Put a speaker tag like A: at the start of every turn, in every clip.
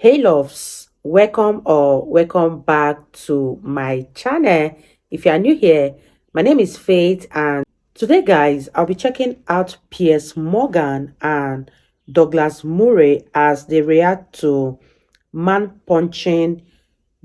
A: Hey loves, welcome back to my channel. If you are new here, my name is Faith, and today guys, I'll be checking out Piers Morgan and Douglas Murray as they react to man punching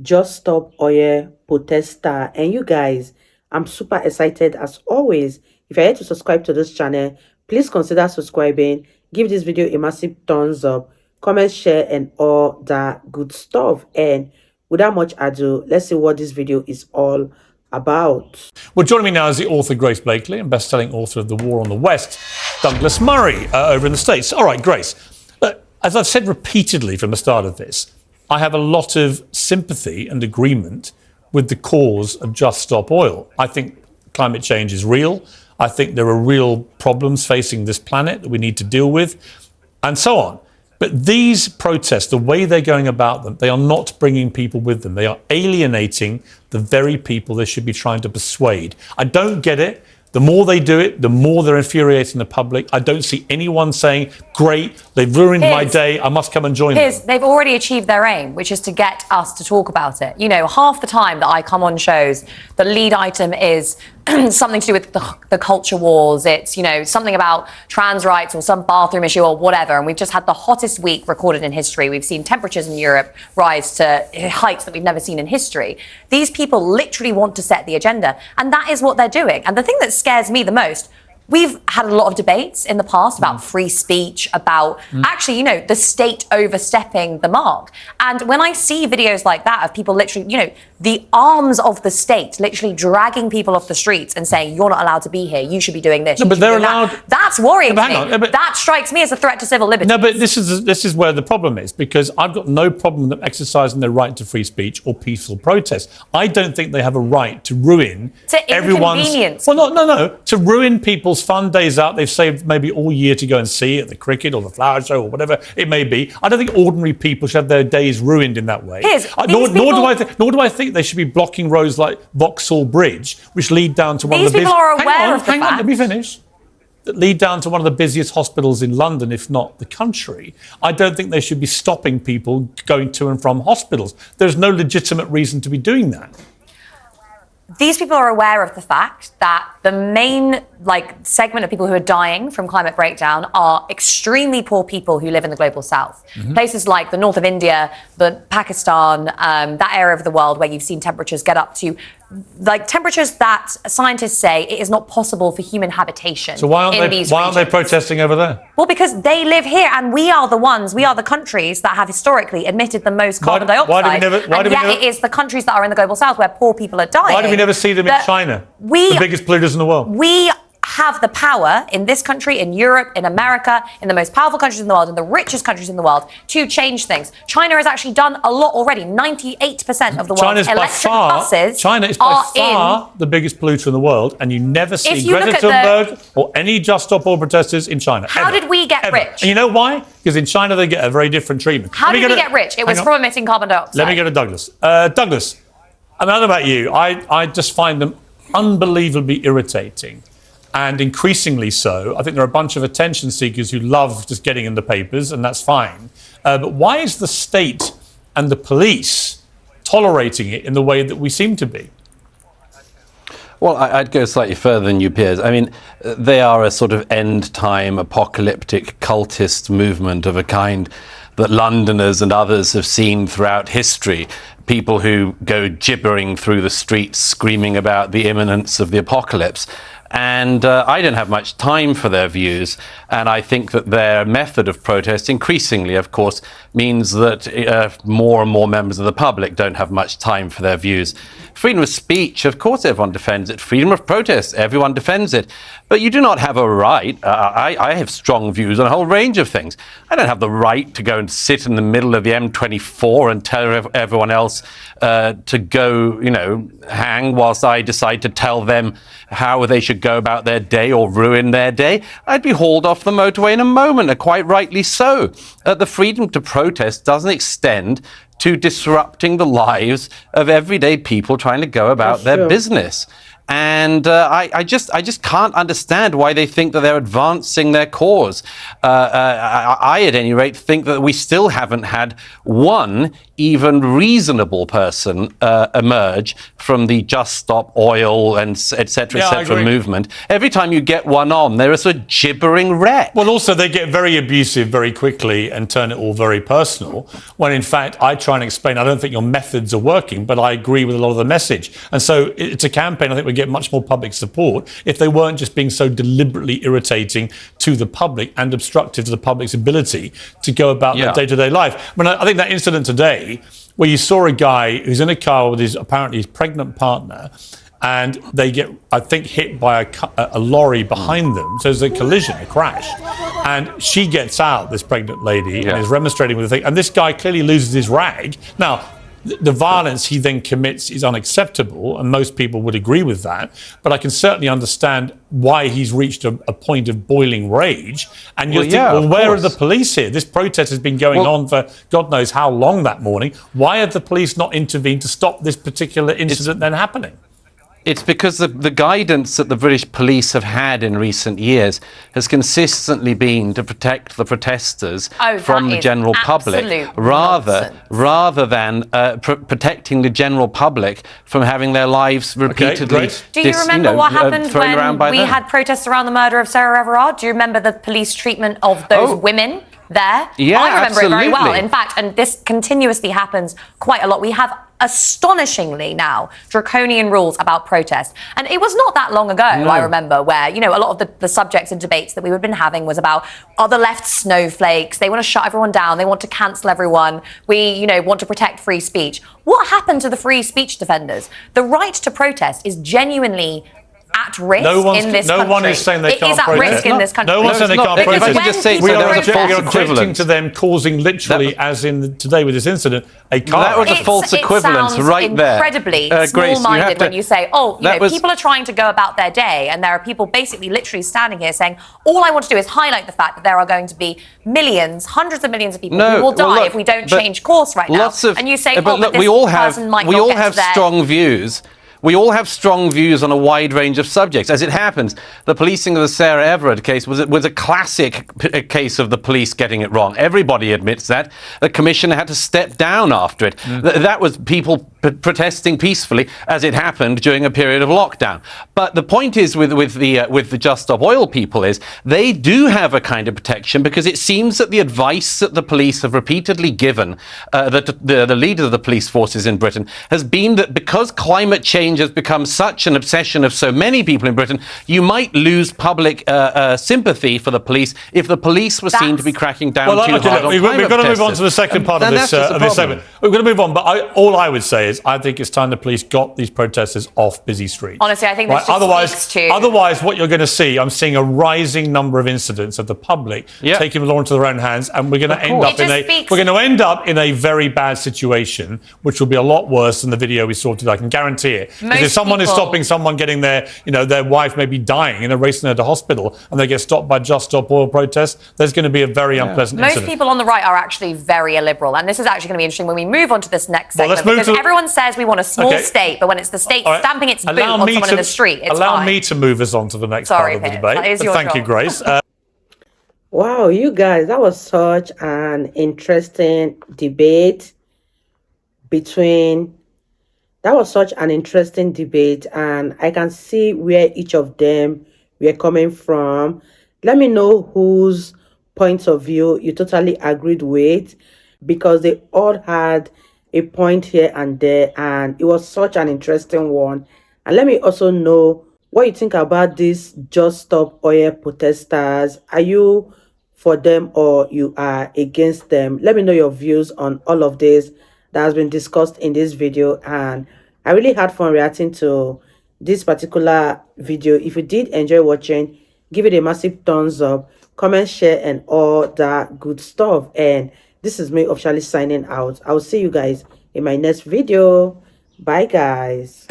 A: Just Stop Oil protester. And you guys, I'm super excited as always. If you're here to subscribe to this channel, please consider subscribing. Give this video a massive thumbs up, comment, share, and all that good stuff. And without much ado, let's see what this video is all about.
B: Well, joining me now is the author Grace Blakely and best-selling author of The War on the West, Douglas Murray, over in the States. All right, Grace, as I've said repeatedly from the start of this, I have a lot of sympathy and agreement with the cause of Just Stop Oil. I think climate change is real. I think there are real problems facing this planet that we need to deal with, and so on. But these protests, the way they're going about them, they are not bringing people with them. They are alienating the very people they should be trying to persuade. I don't get it. The more they do it, the more they're infuriating the public. I don't see anyone saying, great, they've ruined my day, I must come and join them.
C: They've already achieved their aim, which is to get us to talk about it. You know, half the time that I come on shows, the lead item is something to do with the culture wars. It's, you know, something about trans rights or some bathroom issue or whatever. And we've just had the hottest week recorded in history. We've seen temperatures in Europe rise to heights that we've never seen in history. These people literally want to set the agenda. And that is what they're doing. And the thing that scares me the most, we've had a lot of debates in the past about free speech, about actually, you know, the state overstepping the mark. And when I see videos like that of people literally, you know, the arms of the state literally dragging people off the streets and saying, you're not allowed to be here, you should be doing this.
B: No, but they're allowed.
C: That's worrying to me.
B: But
C: that strikes me as a threat to civil liberties.
B: No, but this is where the problem is, because I've got no problem with them exercising their right to free speech or peaceful protest. I don't think they have a right to ruin everyone's... Well, no, to ruin people's fun days out they've saved maybe all year to go and see at the cricket or the flower show or whatever it may be. I don't think ordinary people should have their days ruined in that way. Nor do I think they should be blocking roads like Vauxhall Bridge, which lead down to one of the
C: busiest... These people are aware of the fact...
B: let me finish. That lead down to one of the busiest hospitals in London, if not the country. I don't think they should be stopping people going to and from hospitals. There's no legitimate reason to be doing that.
C: These people are aware of the fact that the main segment of people who are dying from climate breakdown are extremely poor people who live in the global south. Places like the north of India, Pakistan, that area of the world where you've seen temperatures get up to temperatures that scientists say it is not possible for human habitation.
B: So why aren't they protesting over there?
C: Well, because they live here, and we are the countries that have historically emitted the most carbon dioxide. It is the countries that are in the global south where poor people are dying.
B: Why do we never see them in China, the biggest polluters in the world?
C: We have the power in this country, in Europe, in America, in the most powerful countries in the world, in the richest countries in the world, to change things. China has actually done a lot already. 98% of the world's electric buses
B: China is by far the biggest polluter in the world, and you never see Greta Thunberg or any Just Stop Oil protesters in China.
C: How did we get rich?
B: And you know why? Because in China they get a very different treatment.
C: How did we get rich? It was from emitting carbon dioxide.
B: Let me go to Douglas. Douglas, I don't know about you. I just find them unbelievably irritating. And increasingly so. I think there are a bunch of attention seekers who love just getting in the papers, and that's fine. But why is the state and the police tolerating it in the way that we seem to be?
D: Well, I'd go slightly further than you, Piers. I mean, they are a sort of end-time apocalyptic cultist movement of a kind that Londoners and others have seen throughout history. People who go gibbering through the streets screaming about the imminence of the apocalypse. And I don't have much time for their views, and I think that their method of protest increasingly, of course, means that more and more members of the public don't have much time for their views. Freedom of speech, of course everyone defends it. Freedom of protest, everyone defends it. But you do not have a right. I have strong views on a whole range of things. I don't have the right to go and sit in the middle of the M24 and tell everyone else to go, you know, hang whilst I decide to tell them how they should go about their day or ruin their day. I'd be hauled off the motorway in a moment, and quite rightly so. The freedom to protest doesn't extend to disrupting the lives of everyday people trying to go about their business. And I just can't understand why they think that they're advancing their cause. I, at any rate, think that we still haven't had one even reasonable person emerge from the Just Stop Oil and etc. movement. Every time you get one on, they're a sort of gibbering wreck.
B: Well, also, they get very abusive very quickly and turn it all very personal, when in fact I try and explain, I don't think your methods are working, but I agree with a lot of the message. And so it's a campaign I think would get much more public support if they weren't just being so deliberately irritating to the public and obstructive to the public's ability to go about their day-to-day life. I mean, I think that incident today where you saw a guy who's in a car with his apparently his pregnant partner, and they get, I think, hit by a lorry behind them. So there's a collision, a crash. And she gets out, this pregnant lady, and is remonstrating with the thing. And this guy clearly loses his rag. Now, the violence he then commits is unacceptable, and most people would agree with that. But I can certainly understand why he's reached a point of boiling rage. And you think, well, where are the police here? This protest has been going on for God knows how long that morning. Why have the police not intervened to stop this particular incident then happening?
D: It's because the guidance that the British police have had in recent years has consistently been to protect the protesters from the general public, rather than protecting the general public from having their lives repeatedly.
C: Do you remember what happened when we had protests around the murder of Sarah Everard? Do you remember the police treatment of those women there?
D: Yeah,
C: I remember
D: absolutely.
C: it very well. In fact, and this continuously happens quite a lot. We have astonishingly now draconian rules about protest. And it was not that long ago, I remember, where, you know, a lot of the subjects and debates that we had been having was about, are the left snowflakes? They want to shut everyone down. They want to cancel everyone. We, you know, want to protect free speech. What happened to the free speech defenders? The right to protest is genuinely at risk in this country.
B: No one is saying they can't protest.
C: It is at risk in this country.
B: No one's saying they can't protest.
D: If I could just say,
B: we
D: so there
B: are
D: was a false
B: objecting
D: equivalence
B: to them causing literally, as in today with this incident, a car.
D: That was a false equivalence right there.
C: Incredibly
D: Grace,
C: small-minded when you say, oh, you know,
D: was...
C: people are trying to go about their day, and there are people basically literally standing here saying, all I want to do is highlight the fact that there are going to be millions, hundreds of millions of people who will die if we don't change course right now. And you say, oh, but this person might not get to their...
D: We all have strong views. We all have strong views on a wide range of subjects. As it happens, the policing of the Sarah Everard case was a classic case of the police getting it wrong. Everybody admits that. The commissioner had to step down after it. That was people protesting peacefully, as it happened during a period of lockdown. But the point is with the Just Stop Oil people is they do have a kind of protection, because it seems that the advice that the police have repeatedly given, the leader of the police forces in Britain, has been that because climate change has become such an obsession of so many people in Britain, you might lose public sympathy for the police if the police were seen to be cracking down too hard on
B: We've got to move on to the second part of this segment. We've got to move on, but all I would say is I think it's time the police got these protesters off busy streets.
C: Honestly, I think this just speaks to...
B: Otherwise, what you're going to see, I'm seeing a rising number of incidents of the public taking the law into their own hands, and we're going to end up in a very bad situation, which will be a lot worse than the video we saw today. I can guarantee it. Because if someone is stopping someone getting their wife may be dying and they're racing her to hospital and they get stopped by Just Stop Oil protests, there's going to be a very unpleasant incident.
C: Most people on the right are actually very illiberal, and this is actually going to be interesting when we move on to this next segment, because everyone says we want a small state, but when it's the state stamping its boot on someone in the street, it's
B: Allow me to move us on to the next part of the debate. Thank you, Grace.
A: Wow, you guys, that was such an interesting debate and I can see where each of them were coming from. Let me know whose points of view you totally agreed with, because they all had a point here and there, and it was such an interesting one. And let me also know what you think about these Just Stop Oil protesters. Are you for them or you are against them? Let me know your views on all of this that has been discussed in this video, and I really had fun reacting to this particular video. If you did enjoy watching, give it a massive thumbs up, comment, share, and all that good stuff. And this is me officially signing out. I will see you guys in my next video. Bye, guys.